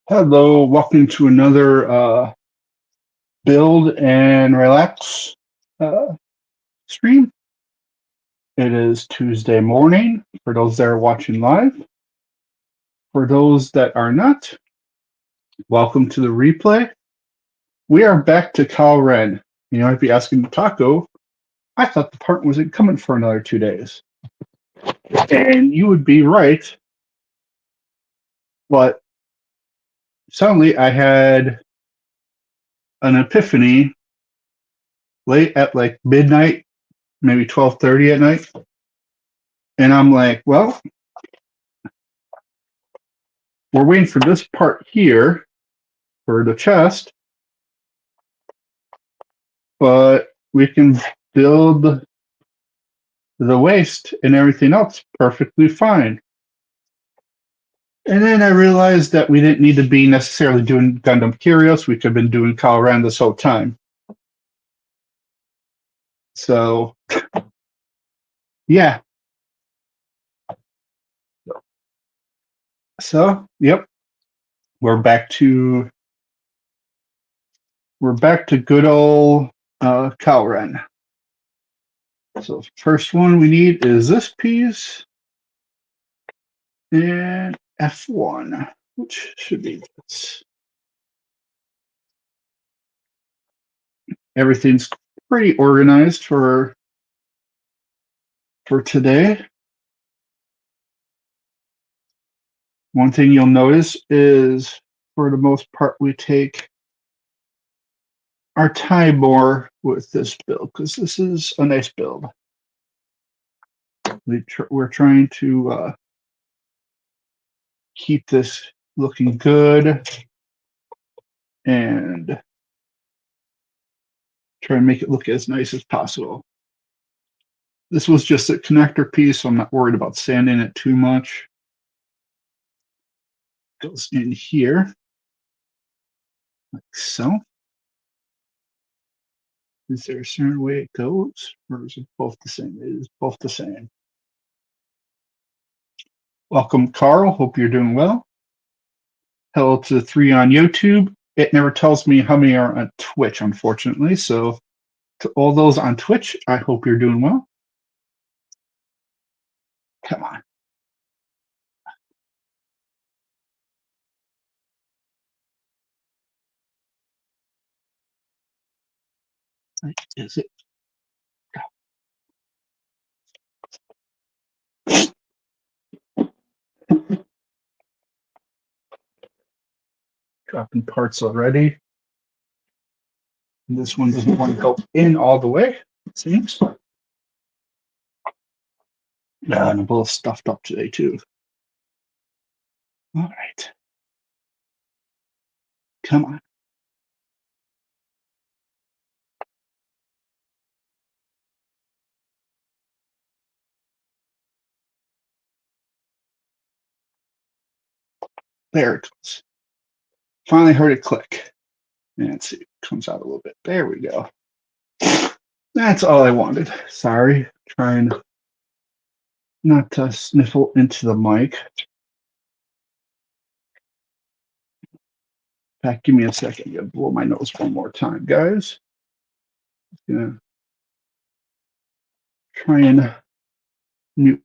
Hello, welcome to another build and relax uh, stream. It is Tuesday morning for those that are watching live. For those that are not, welcome to the replay. We are back to CaoRen. You might be asking Taco, I thought the part wasn't coming for another 2 days. And you would be right, but suddenly I had an epiphany late at like midnight, maybe 12:30 at night. And I'm like, well, we're waiting for this part here for the chest, but we can build the waist and everything else perfectly fine. And then I realized that we didn't need to be necessarily doing Gundam Curios. We could have been doing CaoRen this whole time. So, yeah. So, yep. We're back to good old CaoRen. So first one we need is this piece and F1, which should be this. Everything's pretty organized for today. One thing you'll notice is, for the most part, we take our time more with this build because this is a nice build. We're trying to keep this looking good and try and make it look as nice as possible. This was just a connector piece, so I'm not worried about sanding it too much. Goes in here, like so. Is there a certain way it goes, or is it both the same? It is both the same. Welcome, Carl. Hope you're doing well. Hello to the 3 on YouTube. It never tells me how many are on Twitch, unfortunately. So to all those on Twitch, I hope you're doing well. Come on. Is it? Dropping parts already. And this one doesn't want to go in all the way, it seems. Yeah, and I'm a little stuffed up today, too. All right. Come on. There it goes. Finally heard it click. And let's see, it comes out a little bit. There we go. That's all I wanted. Sorry. Trying not to sniffle into the mic. In fact, give me a second. I'm gonna blow my nose one more time, guys. Gonna try and mute.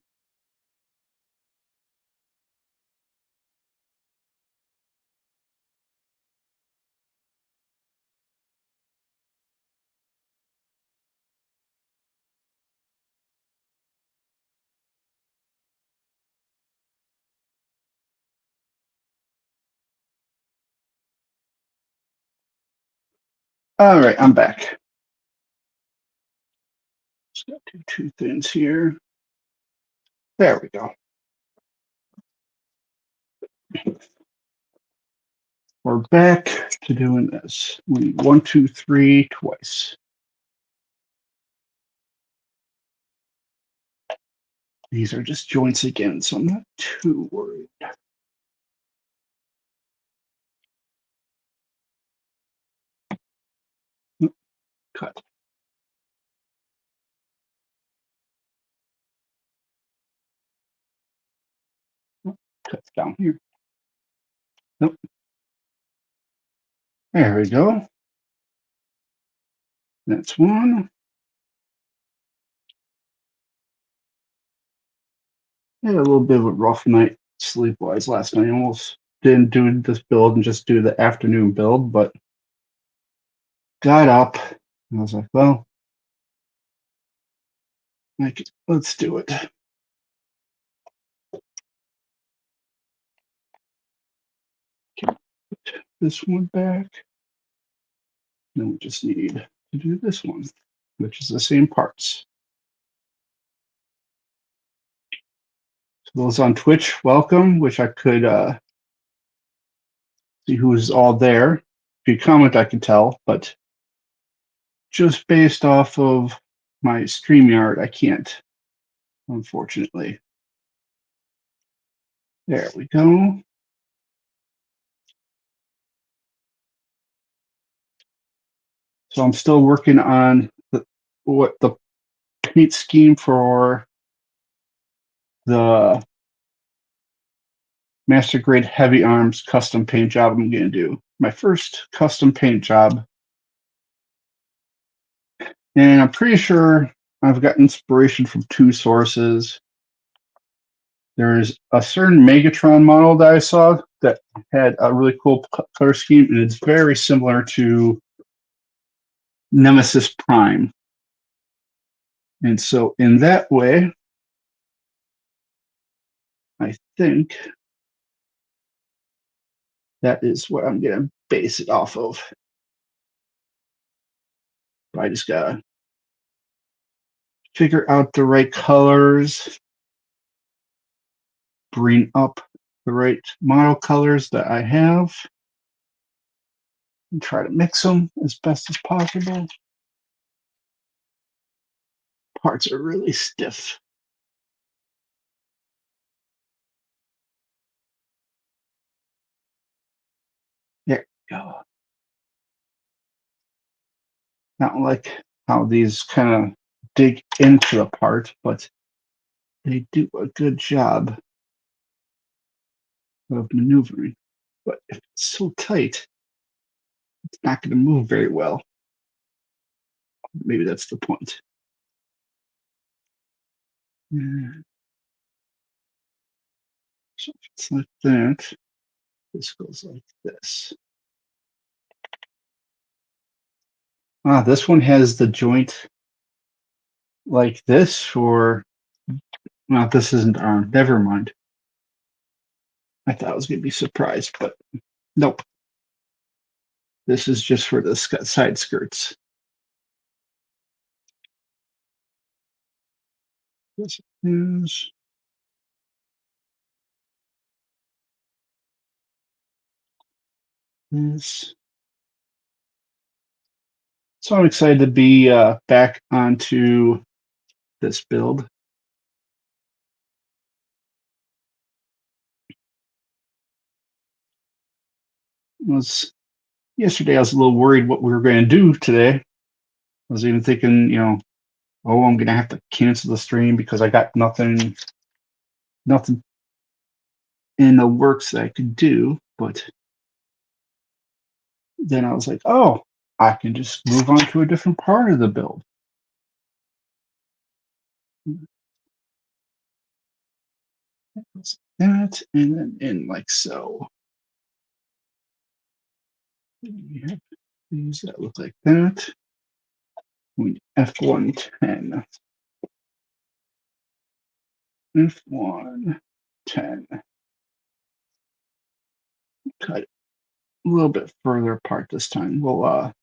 All right, I'm back. Just got to do two things here. There we go. We're back to doing this. We need 1, 2, 3 twice. These are just joints again, so I'm not too worried. Cut. Cut down here. Nope. There we go. That's one. I had a little bit of a rough night sleep-wise last night. I almost didn't do this build and just do the afternoon build, but got up and I was like, well, let's do it. Okay, put this one back. Then we just need to do this one, which is the same parts. So those on Twitch, welcome. Wish I could see who's all there. If you comment, I can tell, but just based off of my StreamYard, I can't, unfortunately. There we go. So I'm still working on what the paint scheme for the Master Grade Heavy Arms custom paint job I'm going to do. My first custom paint job. And I'm pretty sure I've got inspiration from two sources. There's a certain Megatron model that I saw that had a really cool color scheme, and it's very similar to Nemesis Prime. And so in that way, I think that is what I'm going to base it off of. But I just got to figure out the right colors, bring up the right model colors that I have, and try to mix them as best as possible. Parts are really stiff. There we go. Not like how these kind of dig into the part, but they do a good job of maneuvering. But if it's so tight, it's not going to move very well. Maybe that's the point. So if it's like that, this goes like this. Ah, this one has the joint like this, or well, this isn't arm. Never mind. I thought I was going to be surprised, but nope. This is just for the side skirts. This is this. So I'm excited to be back onto this build. Yesterday I was a little worried what we were going to do today. I was even thinking, oh, I'm going to have to cancel the stream because I got nothing in the works that I could do. But then I was like, oh, I can just move on to a different part of the build. That, and then in like so. We have these that look like that. We F110. F110. Cut it a little bit further apart this time. We'll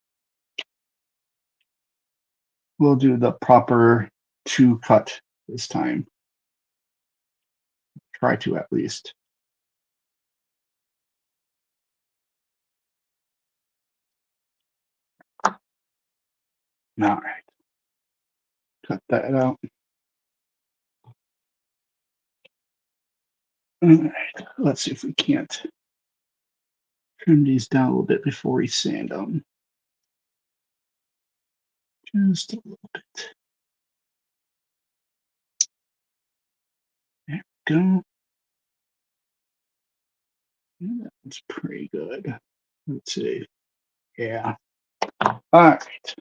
do the proper 2 cut this time. Try to at least. All right. Cut that out. All right. Let's see if we can't trim these down a little bit before we sand them. Just a little bit. There we go. That's pretty good. Let's see. Yeah. All right.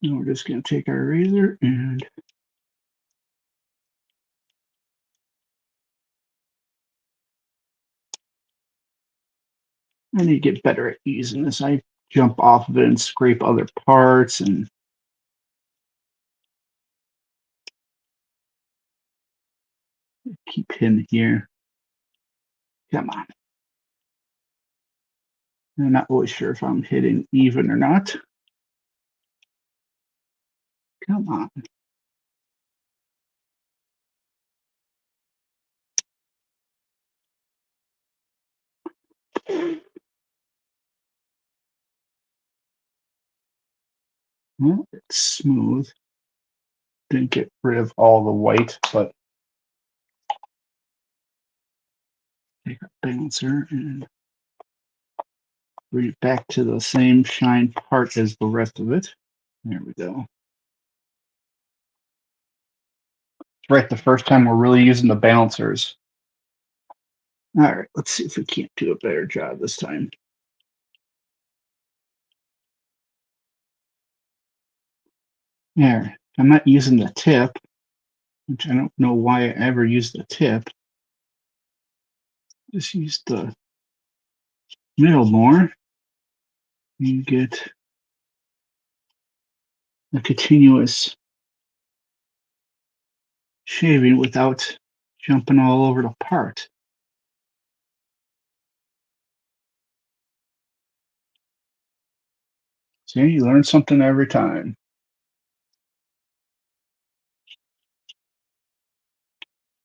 Now we're just going to take our razor and I need to get better at using this. I jump off of it and scrape other parts and keep hitting here. Come on. I'm not really sure if I'm hitting even or not. Come on. Well, it's smooth. Didn't get rid of all the white, but take our balancer and bring it back to the same shine part as the rest of it. There we go. It's right the first time we're really using the balancers. All right, let's see if we can't do a better job this time. There, I'm not using the tip, which I don't know why I ever use the tip. Just use the middle more. You get a continuous shaving without jumping all over the part. See, you learn something every time.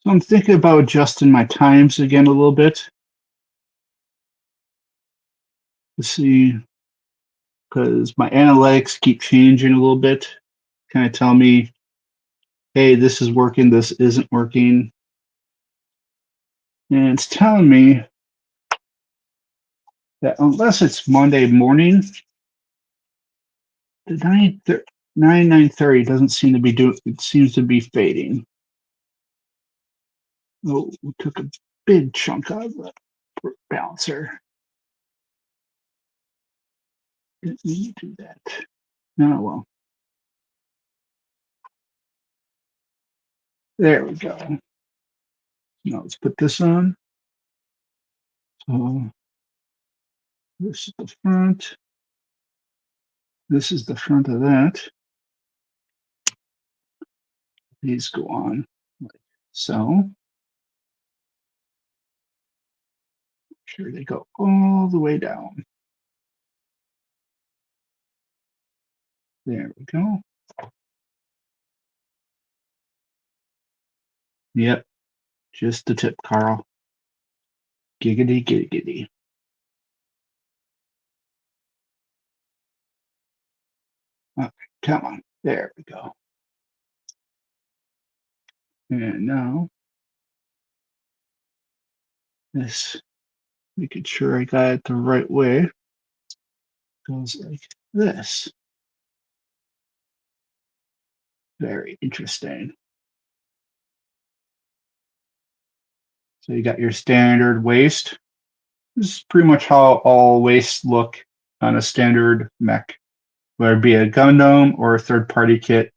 So I'm thinking about adjusting my times again a little bit to see, because my analytics keep changing a little bit, kind of tell me, hey, this is working, this isn't working. And it's telling me that unless it's Monday morning, the 9:30 doesn't seem to be doing, it seems to be fading. Oh, we took a big chunk out of the balancer. Didn't need to do that. Oh, well. There we go. Now let's put this on. So this is the front. This is the front of that. These go on like so. Make sure they go all the way down. There we go. Yep, just the tip, Carl. Giggity, giggity. Okay, come on. There we go. And now this, making sure I got it the right way, goes like this. Very interesting. So you got your standard waist. This is pretty much how all waists look on a standard mech, whether it be a Gundam or a third-party kit.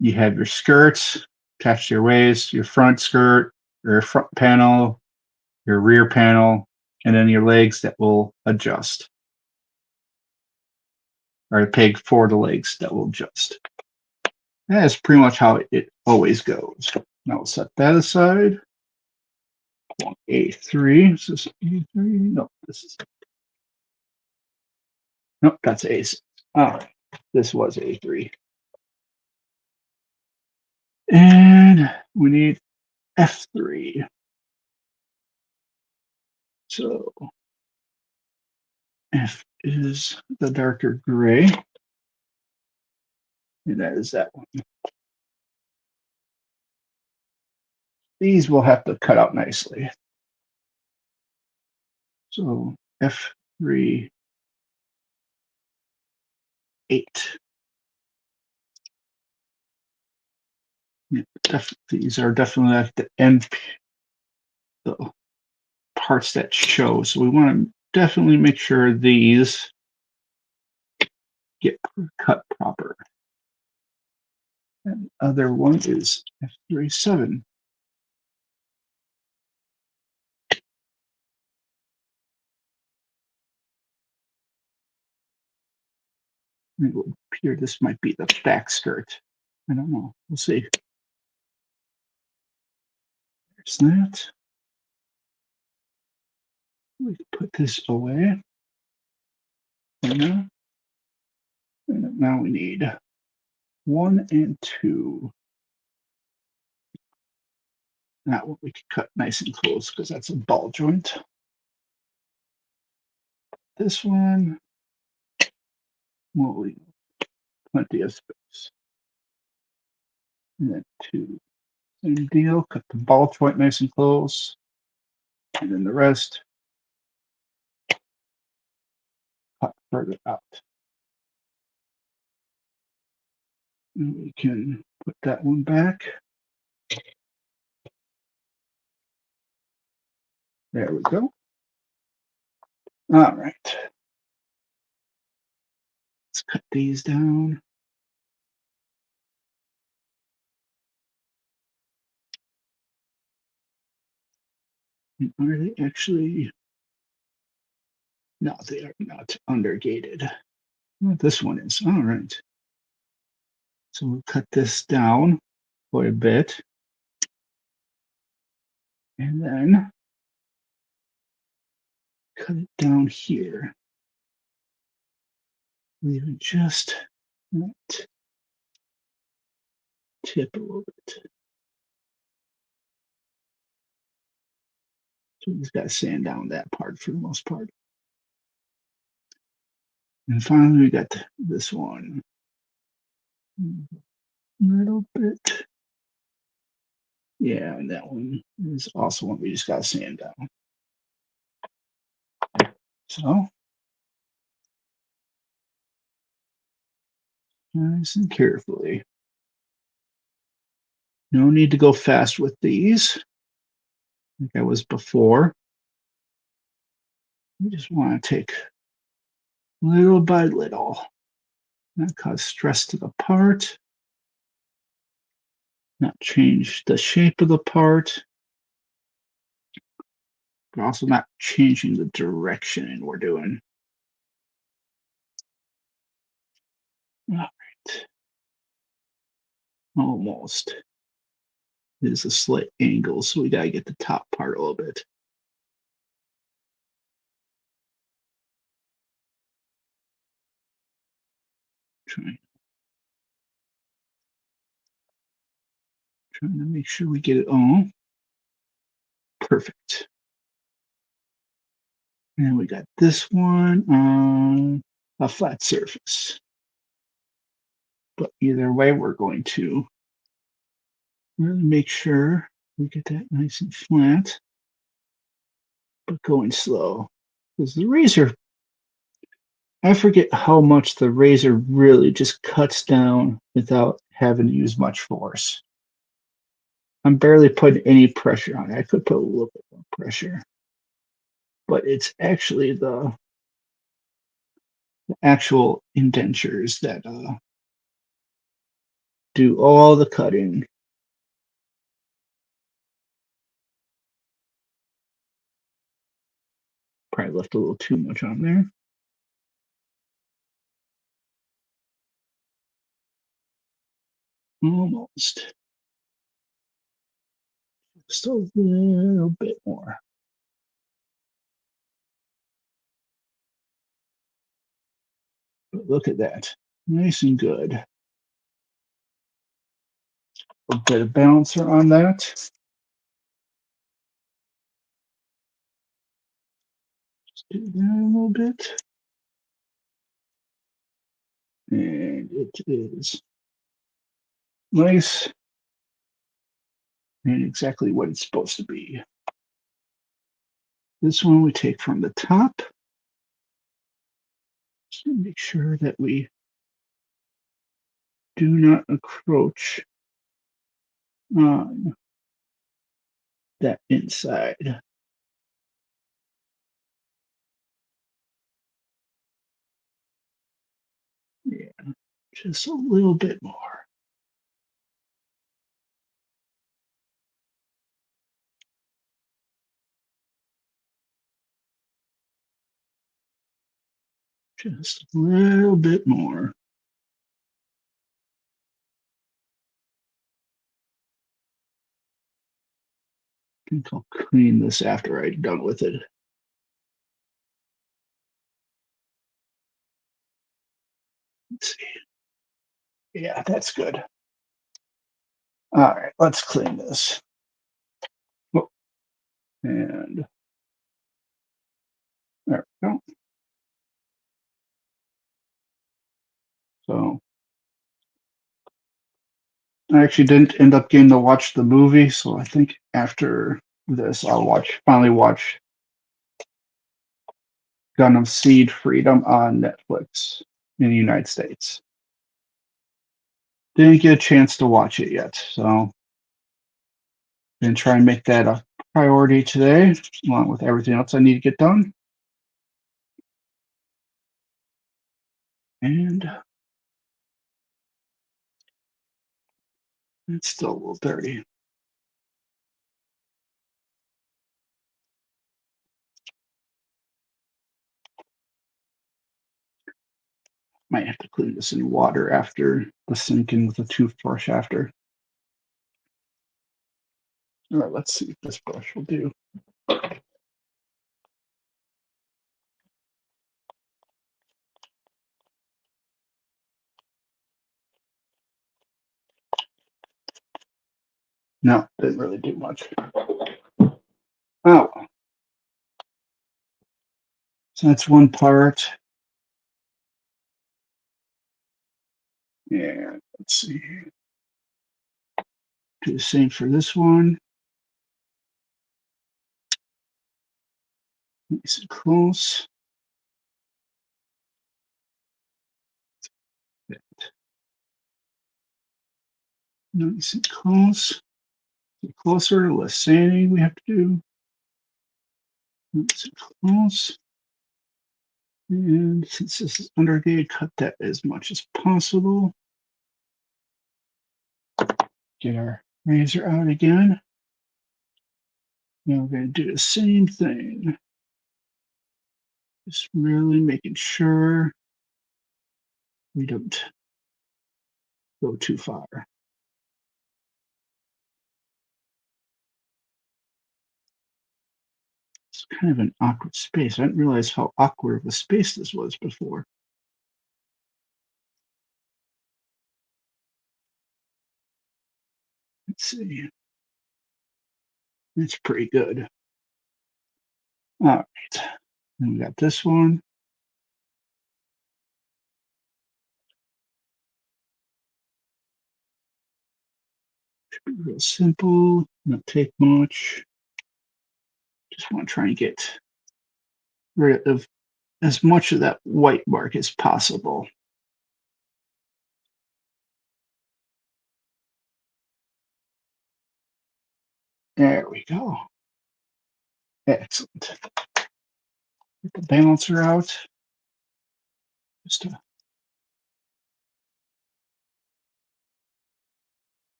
You have your skirts attached to your waist, your front skirt, your front panel, your rear panel, and then your legs that will adjust, or a peg for the legs that will adjust. That's pretty much how it always goes. Now we'll set that aside. A3. Is this A3? No, this is. Nope, that's A6. All right, this was A3. And we need F3. So F is the darker gray. And that is that one. These will have to cut out nicely. So F3, 8. Yeah, these are definitely at the end, the parts that show. So we want to definitely make sure these get cut proper. And the other one is F37. It will appear this might be the back skirt. I don't know. We'll see. There's that. We can put this away. And now we need 1 and 2. That one we can cut nice and close because that's a ball joint. This one will leave plenty of space. And then 2. Same deal. Cut the ball joint nice and close. And then the rest cut further out. And we can put that one back. There we go. All right. Let's cut these down. And are they actually? No, they are not undergated. Well, this one is. All right. So we'll cut this down quite a bit. And then cut it down here. Leave it just that tip a little bit. So we just got to sand down that part for the most part. And finally, we got this one. A little bit. Yeah, and that one is also one we just got to sand down. So, nice and carefully. No need to go fast with these, like I was before. We just want to take little by little. Not cause stress to the part. Not change the shape of the part. But also not changing the direction we're doing. All right. Almost. It is a slight angle, so we gotta get the top part a little bit. Trying to make sure we get it all perfect. And we got this one on a flat surface. But either way, we're going to really make sure we get that nice and flat, but going slow. Because the razor, I forget how much the razor really just cuts down without having to use much force. I'm barely putting any pressure on it. I could put a little bit more pressure, but it's actually the actual indentures that do all the cutting. Probably left a little too much on there. Almost. Just a little bit more. But look at that. Nice and good. A bit of balancer on that. Just do that a little bit. And it is nice and exactly what it's supposed to be. This one we take from the top. Just to make sure that we do not encroach on that inside. Just a little bit more. Just a little bit more. I think I'll clean this after I'm done with it. Let's see. Yeah, that's good. All right, let's clean this. Oh, and there we go. So I actually didn't end up getting to watch the movie, so I think after this I'll finally watch Gun of Seed Freedom on Netflix in the United States. Didn't get a chance to watch it yet, so gonna try and make that a priority today, along with everything else I need to get done. And it's still a little dirty. Might have to clean this in water after the sink in with a toothbrush after. All right, let's see if this brush will do. No, didn't really do much. Oh, so that's one part. Yeah, let's see. Do the same for this one. Nice and close. Nice and close. Get closer, less sanding we have to do. Nice and close. And since this is undergated, cut that as much as possible. Get our razor out again. Now we're going to do the same thing. Just really making sure we don't go too far. It's kind of an awkward space. I didn't realize how awkward of a space this was before. Let's see. That's pretty good. All right. Then we got this one. Should be real simple. Not take much. Just want to try and get rid of as much of that white mark as possible. There we go. Excellent. Get the balancer out. Just to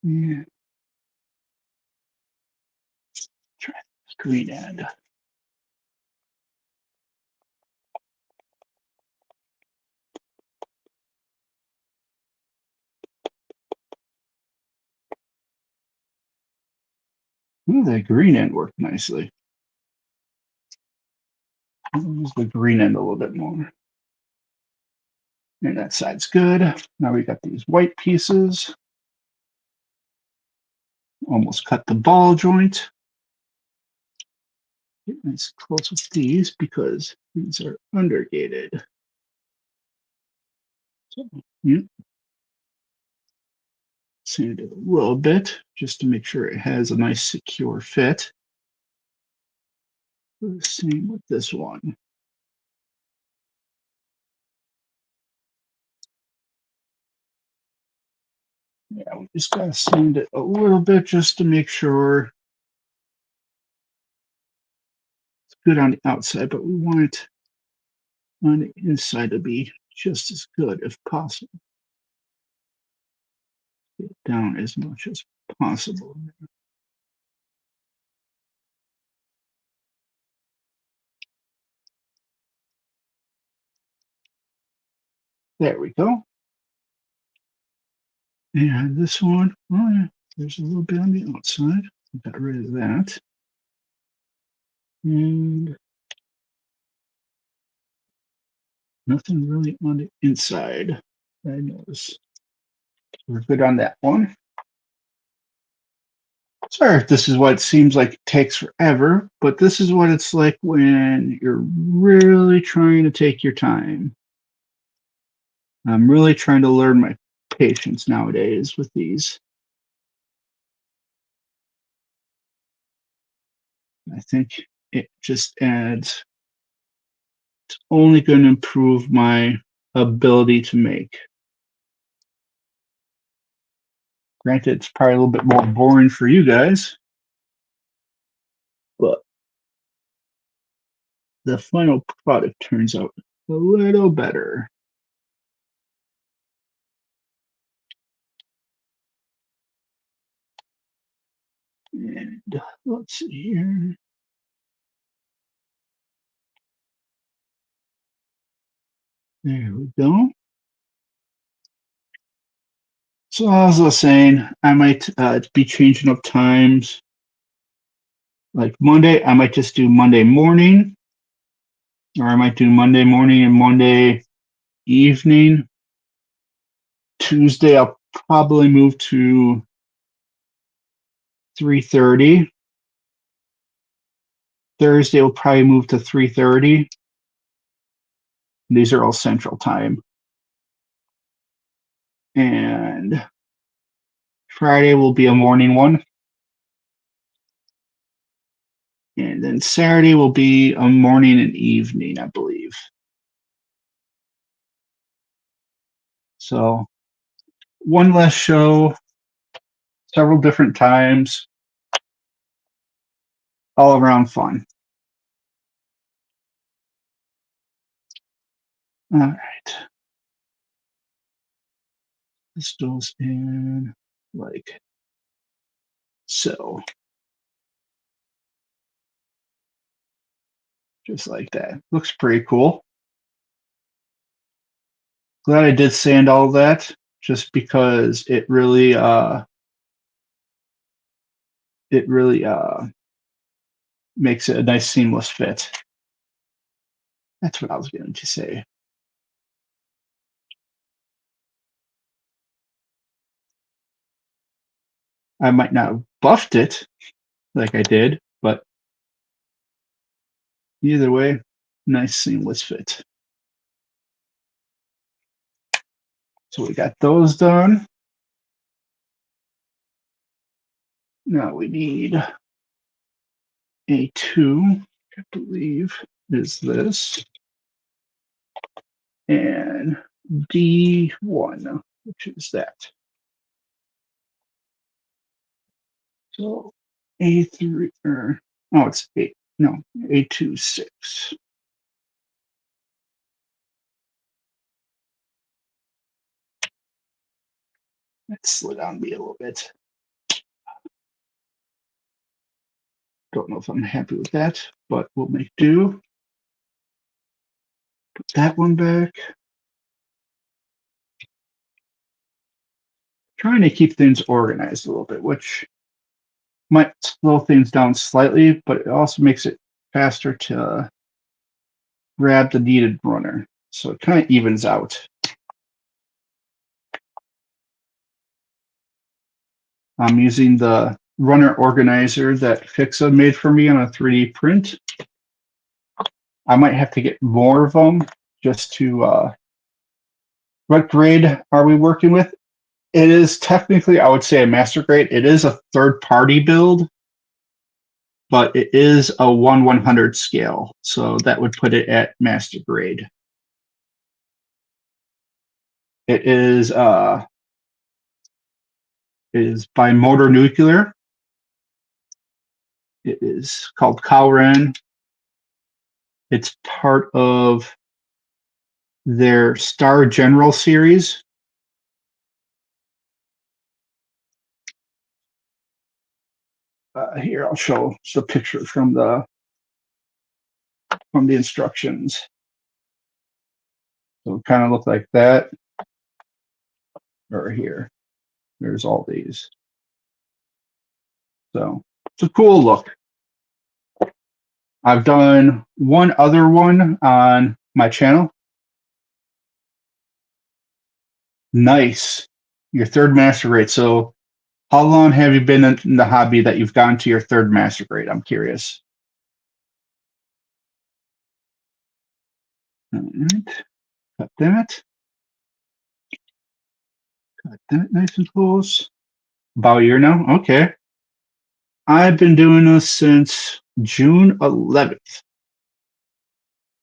yeah, try this green end. Ooh, that green end worked nicely. Use the green end a little bit more. And that side's good. Now we got these white pieces. Almost cut the ball joint. Get nice close with these because these are undergated. So, yeah. Sand it a little bit just to make sure it has a nice secure fit. The same with this one. Yeah, we just gotta sand it a little bit just to make sure good on the outside, but we want it on the inside to be just as good if possible. Get down as much as possible. There we go. And this one, oh yeah, there's a little bit on the outside. Got rid of that. And nothing really on the inside, I notice. We're good on that one. Sorry if this is what it seems like it takes forever, but this is what it's like when you're really trying to take your time. I'm really trying to learn my patience nowadays with these. I think it just adds, it's only going to improve my ability to make. Granted, it's probably a little bit more boring for you guys, but the final product turns out a little better. And let's see here. There we go. So as I was saying, I might be changing up times. Like Monday, I might just do Monday morning, or I might do Monday morning and Monday evening. Tuesday, I'll probably move to 3:30. Thursday, we'll probably move to 3:30. These are all Central Time. And Friday will be a morning one. And then Saturday will be a morning and evening, I believe. So one less show, several different times, all around fun. All right. This goes in like so. Just like that. Looks pretty cool. Glad I did sand all that just because it really makes it a nice seamless fit. That's what I was going to say. I might not have buffed it like I did, but either way, nice seamless fit. So we got those done. Now we need A2, I believe is this, and D1, which is that. So A3, or oh, it's A, no, A2, 6. That slid on me a little bit. Don't know if I'm happy with that, but we'll make do. Put that one back. Trying to keep things organized a little bit, which might slow things down slightly, but it also makes it faster to grab the needed runner. So it kind of evens out. I'm using the runner organizer that Fixa made for me on a 3D print. I might have to get more of them just to, what grade are we working with? It is technically, I would say, a master grade. It is a third-party build, but it is a 1/100 scale. So that would put it at master grade. It is by Motor Nuclear. It is called CaoRen It's part of their Star General series. Here, I'll show the picture from the instructions. So it kind of look like that. Or here, there's all these. So it's a cool look. I've done one other one on my channel. Nice. Your third master grade. So how long have you been in the hobby that you've gotten to your third master grade? I'm curious. All right. Cut that. Cut that nice and close. About a year now? Okay. I've been doing this since June 11th.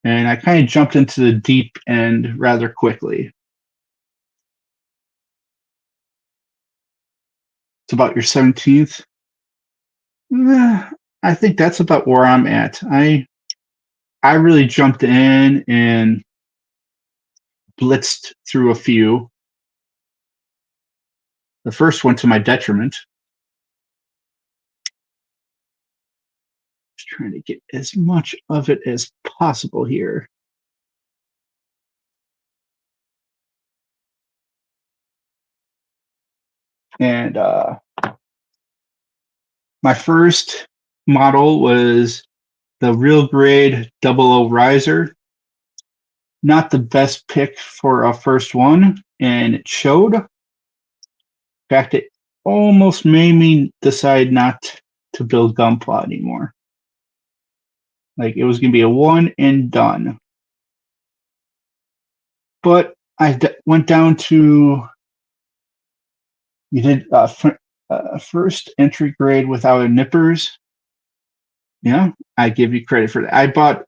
And I kind of jumped into the deep end rather quickly. It's about your 17th. I think that's about where I'm at. I really jumped in and blitzed through a few. The first one to my detriment. Just trying to get as much of it as possible here. And my first model was the real grade 00 riser. Not the best pick for a first one, and it showed. In fact, it almost made me decide not to build Gunpla anymore. Like, it was going to be a one and done. But I went down to, you did first entry grade without nippers. Yeah, I give you credit for that. I bought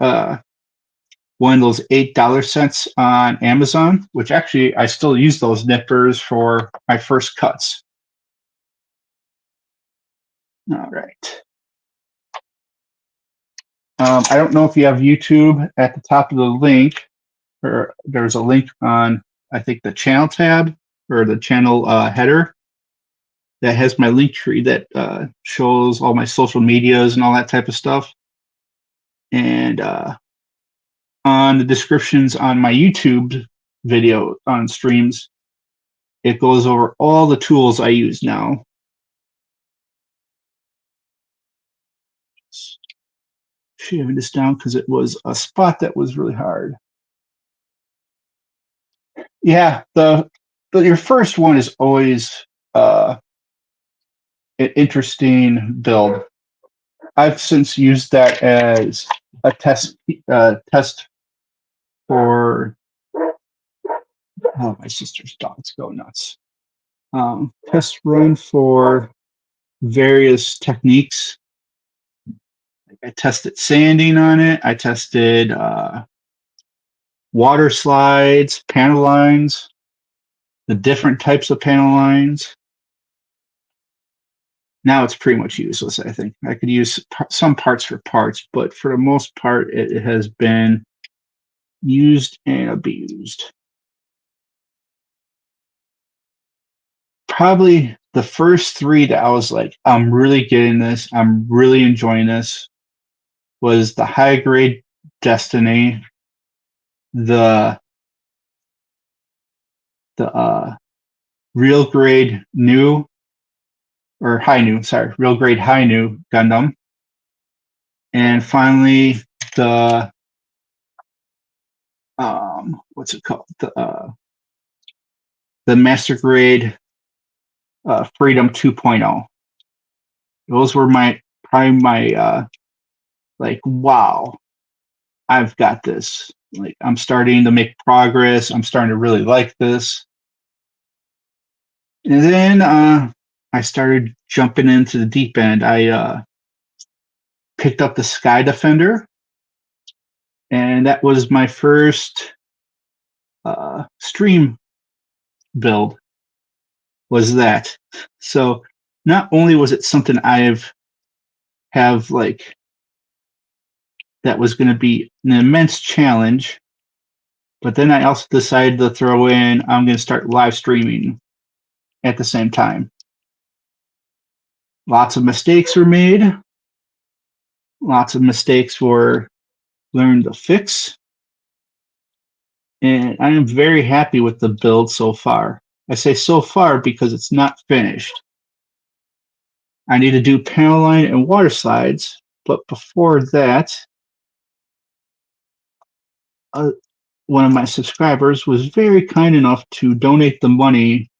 one of those $8 cents on Amazon, which actually I still use those nippers for my first cuts. All right. I don't know if you have YouTube at the top of the link, or there's a link on, I think, the channel tab or the channel header that has my link tree that shows all my social medias and all that type of stuff. And on the descriptions on my YouTube video on streams, it goes over all the tools I use now. Shaving this down because it was a spot that was really hard. Yeah, your first one is always an interesting build. I've since used that as a test for. Oh, my sister's dogs go nuts. Test run for various techniques. I tested sanding on it. I tested water slides, panel lines, the different types of panel lines. Now it's pretty much useless, I think. I could use some parts for parts, but for the most part, it has been used and abused. Probably the first three that I was like, I'm really getting this, I'm really enjoying this, was the high grade Destiiny, the real grade new, or high new, sorry, real grade high new Gundam, and finally the what's it called, the master grade Freedom 2.0. Those were probably my like, wow, I've got this. Like, I'm starting to make progress. I'm starting to really like this. And then I started jumping into the deep end. I picked up the Sky Defender, and that was my first stream build, was that. So not only was it something have like that was going to be an immense challenge. But then I also decided to throw in, I'm going to start live streaming at the same time. Lots of mistakes were made. Lots of mistakes were learned to fix. And I am very happy with the build so far. I say so far because it's not finished. I need to do panel line and water slides, but before that, one of my subscribers was very kind enough to donate the money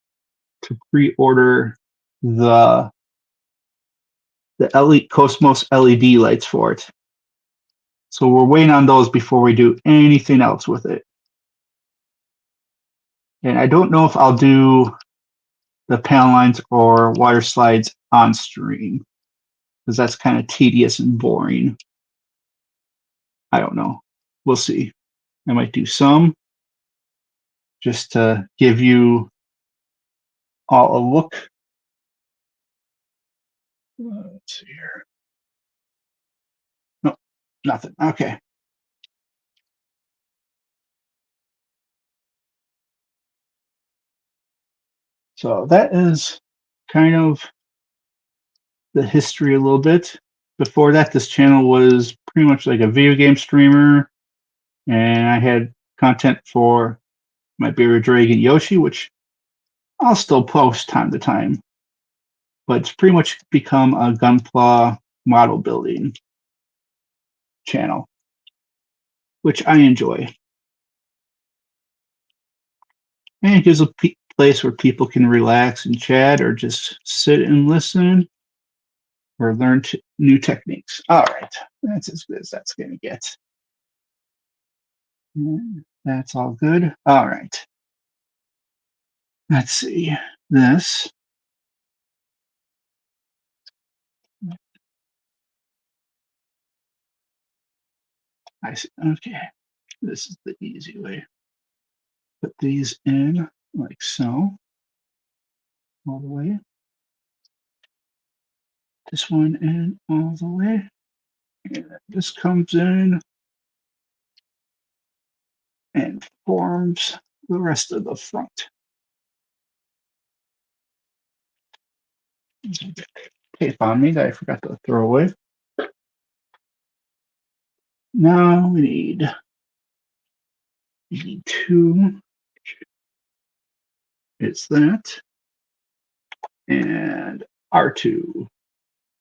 to pre-order the LED Cosmos LED lights for it. So we're waiting on those before we do anything else with it. And I don't know if I'll do the panel lines or water slides on stream, because that's kind of tedious and boring. I don't know. We'll see. I might do some just to give you all a look. Let's see here. No, nothing. Okay. So that is kind of the history a little bit. Before that, this channel was pretty much like a video game streamer, and I had content for my Bearded Dragon Yoshi, which I'll still post time to time. But it's pretty much become a Gunpla model building channel, which I enjoy. And it gives a place where people can relax and chat or just sit and listen or learn new techniques. All right, that's as good as that's going to get. That's all good. All right. Let's see. This. I see. Okay. This is the easy way. Put these in like so. All the way. This one in all the way. And this comes in and forms the rest of the front. Tape on me that I forgot to throw away. Now we need two. It's that. And R2,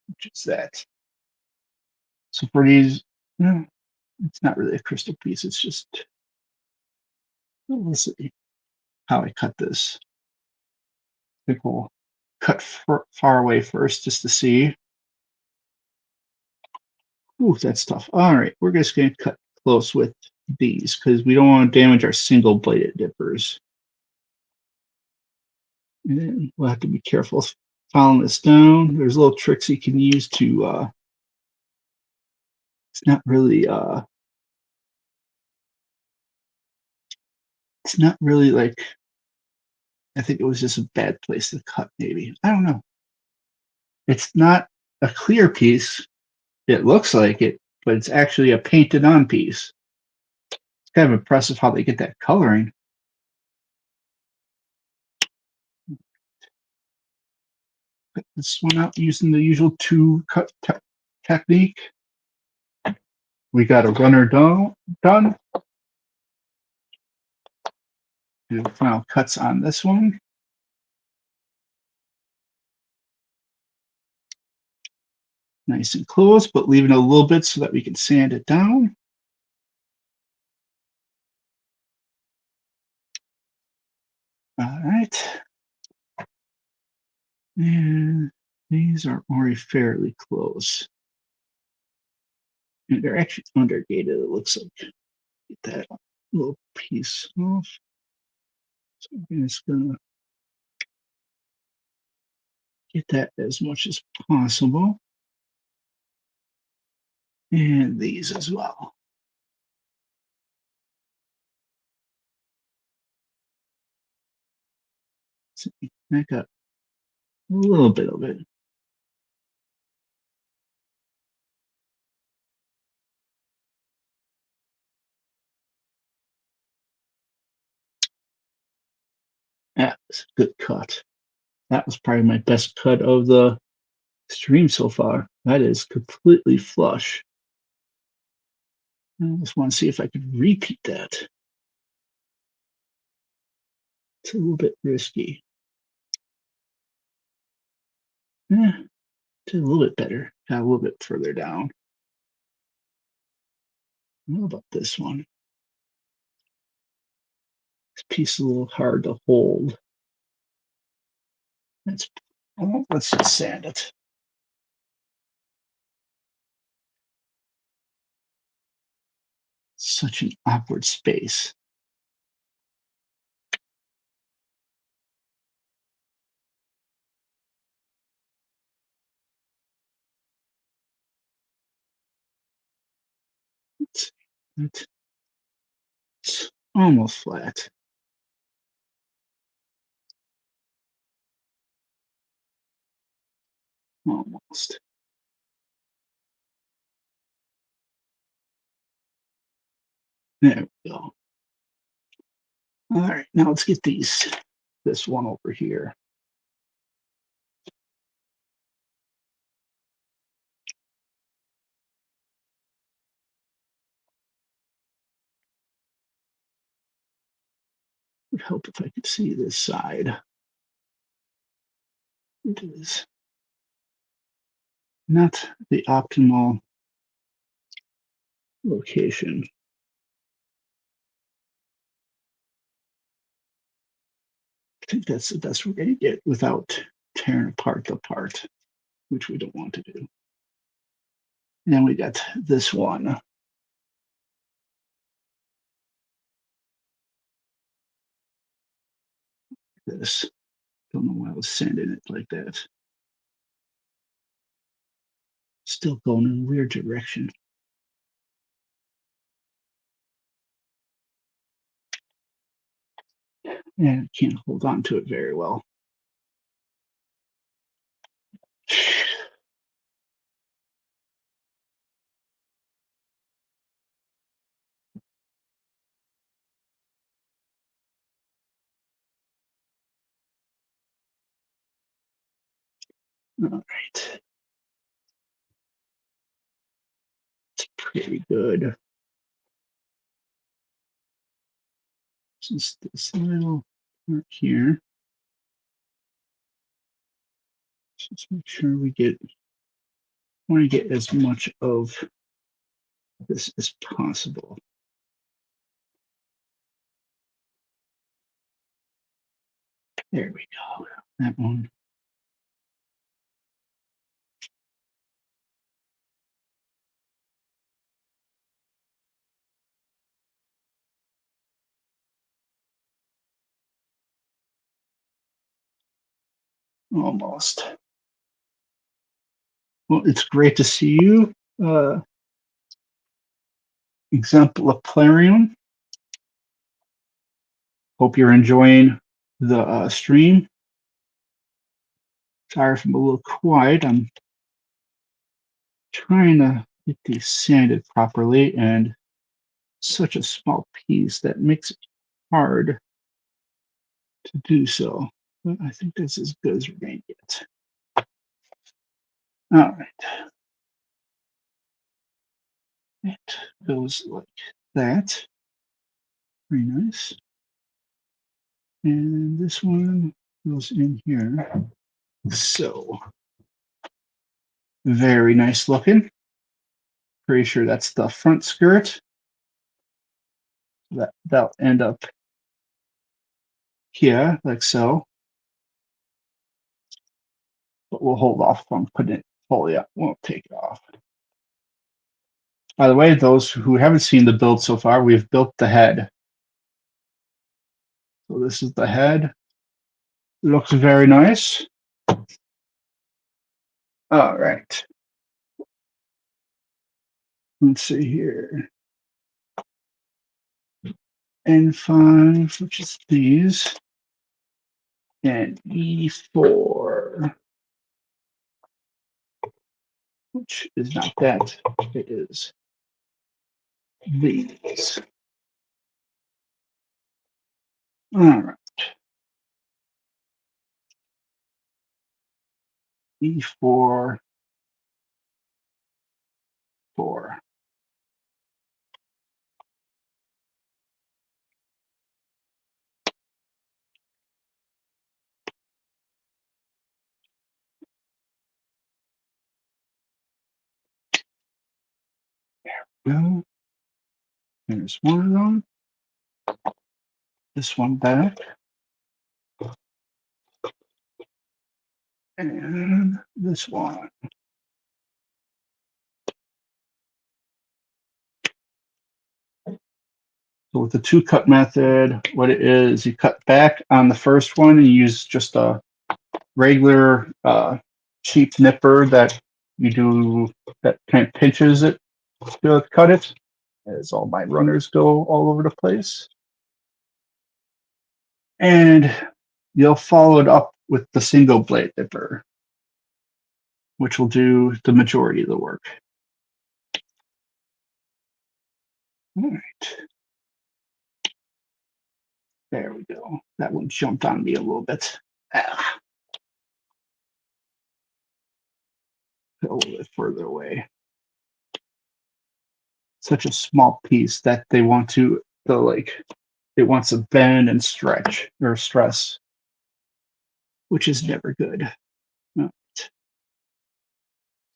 which is that. So for these, no, it's not really a crystal piece. It's just, let's see how I cut this. I think we'll cut far away first just to see. Ooh, that's tough. All right, we're just going to cut close with these because we don't want to damage our single bladed dippers. And then we'll have to be careful following this down. There's little tricks you can use to, it's not really like, I think it was just a bad place to cut, maybe. I don't know. It's not a clear piece. It looks like it, but it's actually a painted on piece. It's kind of impressive how they get that coloring. Cut this one out using the usual two cut technique. We got a runner done. Do the final cuts on this one. Nice and close, but leaving a little bit so that we can sand it down. All right. And these are already fairly close. And they're actually undergated, it looks like. Get that little piece off. So I'm just gonna get that as much as possible. And these as well. See, I got a little bit of it. That was a good cut. That was probably my best cut of the stream so far. That is completely flush. I just want to see if I could repeat that. It's a little bit risky. It's a little bit better. Got a little bit further down. What about this one? This piece is a little hard to hold. Let's just sand it. Such an awkward space. It's almost flat. Almost. There we go. All right, now let's get this one over here. Would help if I could see this side. It is not the optimal location. I think that's the best we're going to get without tearing apart the part, which we don't want to do. And then we got this one. This. Don't know why I was sanding it like that. Still going in a weird direction. And I can't hold on to it very well. All right. It's pretty good. Just this little part here. Just make sure we want to get as much of this as possible. There we go. That one. Almost. Well, it's great to see you. Exemplarium. Hope you're enjoying the stream. Sorry if I'm a little quiet. I'm trying to get these sanded properly, and such a small piece that makes it hard to do so. But I think that's as good as we're going to get. All right. It goes like that. Very nice. And this one goes in here. So, very nice looking. Pretty sure that's the front skirt. That'll end up here, like so. But we'll hold off on putting it fully up. We'll take it off. By the way, those who haven't seen the build so far, we've built the head. So this is the head. Looks very nice. All right. Let's see here. N5, which is these, and E4, which is not that. It is these. All right. E4, 4. Well, there's one of them. This one back. And this one. So with the two cut method, what it is, you cut back on the first one and you use just a regular cheap nipper that you do that kind of pinches it to cut it, as all my runners go all over the place. And you'll follow it up with the single blade nipper, which will do the majority of the work. All right. There we go. That one jumped on me a little bit. A little bit further away. Such a small piece that they want to, it wants to bend and stretch or stress, which is never good. All right. So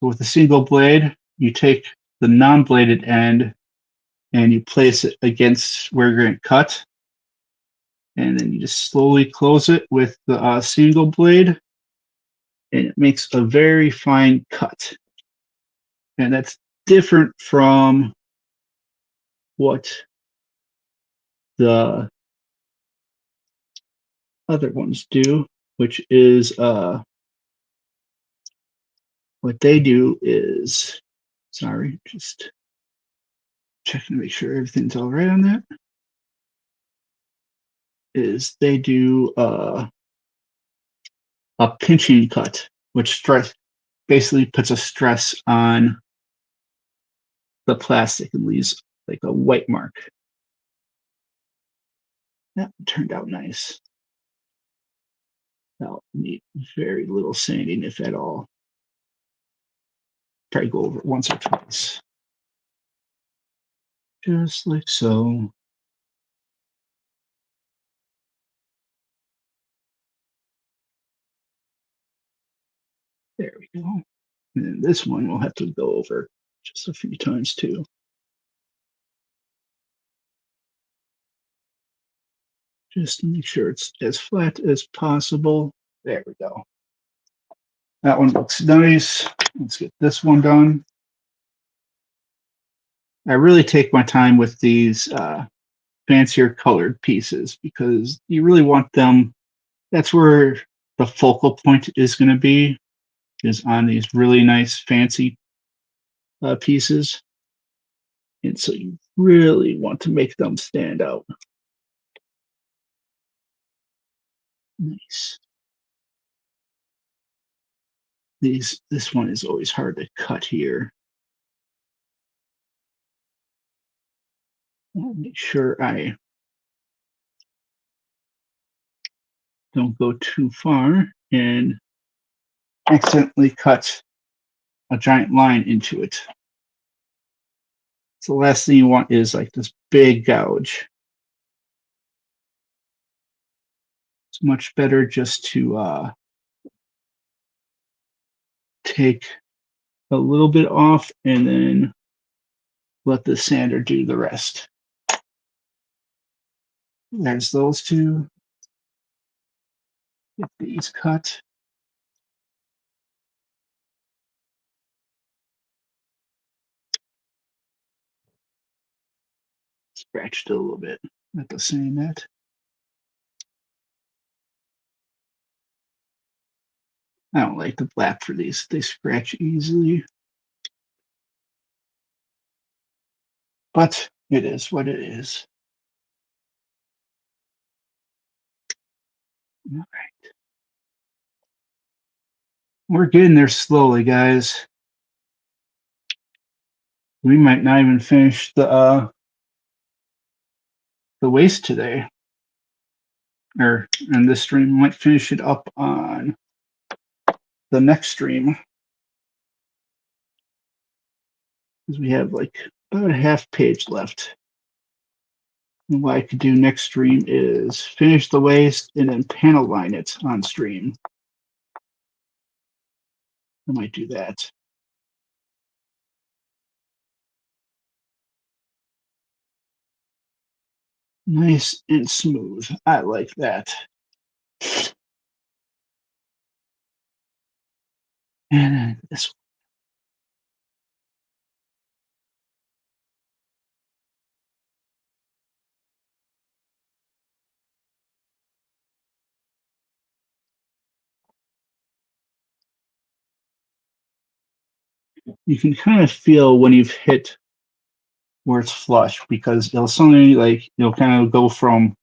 with a single blade, you take the non-bladed end and you place it against where you're going to cut. And then you just slowly close it with the single blade. And it makes a very fine cut. And that's different from what the other ones do, which is what they do is, sorry, just checking to make sure everything's all right on that, is they do a pinching cut, which basically puts a stress on the plastic and leaves like a white mark. That turned out nice. That'll need very little sanding, if at all. Probably go over it once or twice. Just like so. There we go. And then this one we'll have to go over just a few times too. Just to make sure it's as flat as possible. There we go. That one looks nice. Let's get this one done. I really take my time with these fancier colored pieces because you really want them. That's where the focal point is going to be, is on these really nice fancy pieces. And so you really want to make them stand out. Nice. This one is always hard to cut here. I'll make sure I don't go too far and accidentally cut a giant line into it. So the last thing you want is like this big gouge. It's much better just to take a little bit off and then let the sander do the rest. There's those two. Get these cut. Scratched it a little bit at the saying that. I don't like the black for these. They scratch easily. But it is what it is. All right. We're getting there slowly, guys. We might not even finish the waist today. Or in this stream, we might finish it up on the next stream, because we have like about a half page left. And what I could do next stream is finish the waist and then panel line it on stream. I might do that. Nice and smooth. I like that. And then this one. You can kind of feel when you've hit where it's flush, because it'll suddenly like it'll kind of go from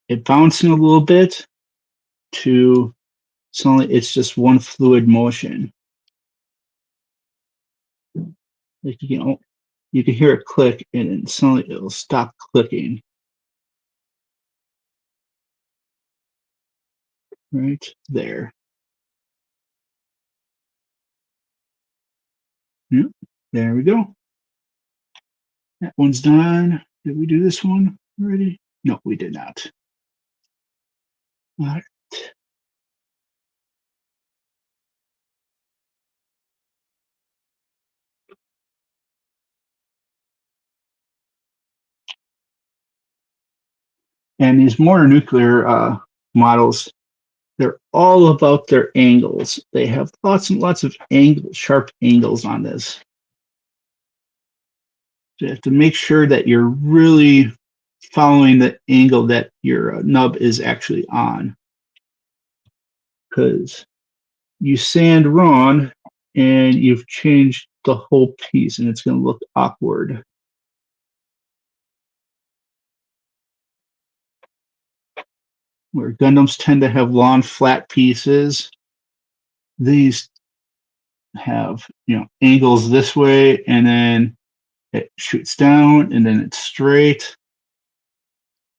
it bouncing a little bit to suddenly it's just one fluid motion. Like you can hear it click and then suddenly it'll stop clicking. Right there. Yep, there we go. That one's done. Did we do this one already? No, we did not. All right. And these mononuclear models, they're all about their angles. They have lots and lots of angles, sharp angles on this. So you have to make sure that you're really following the angle that your nub is actually on. Because you sand wrong and you've changed the whole piece and it's going to look awkward. Where Gundams tend to have long, flat pieces, these have, angles this way, and then it shoots down, and then it's straight.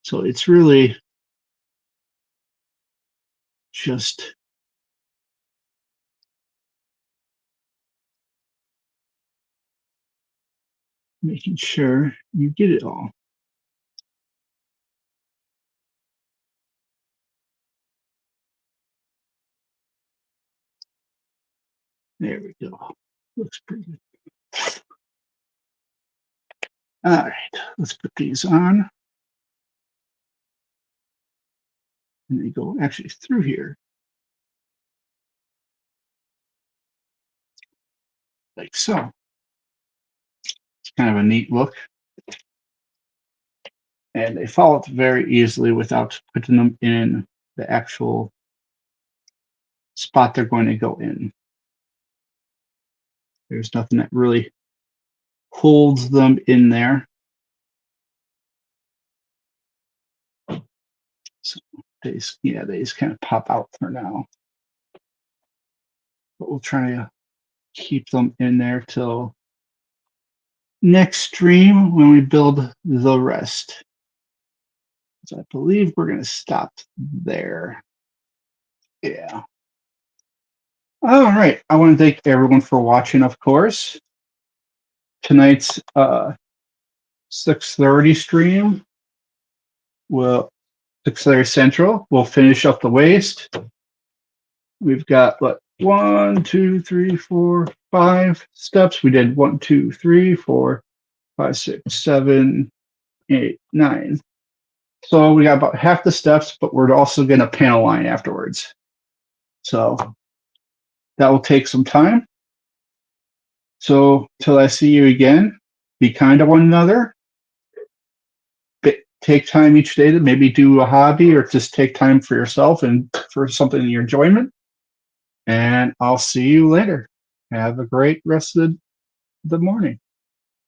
So it's really just making sure you get it all. There we go. Looks pretty good. All right, let's put these on. And they go actually through here. Like so. It's kind of a neat look. And they fall out very easily without putting them in the actual spot they're going to go in. There's nothing that really holds them in there. So they just kind of pop out for now. But we'll try to keep them in there till next stream when we build the rest. So I believe we're going to stop there. Yeah. All right. I want to thank everyone for watching, of course. Tonight's 6:30 stream. Well, 6:30 Central. We'll finish up the waist. We've got what? 1, 2, 3, 4, 5 steps. We did 1, 2, 3, 4, 5, 6, 7, 8, 9. So we got about half the steps, but we're also going to panel line afterwards. So that will take some time. So till I see you again, be kind to one another. Take time each day to maybe do a hobby or just take time for yourself and for something in your enjoyment. And I'll see you later. Have a great rest of the morning.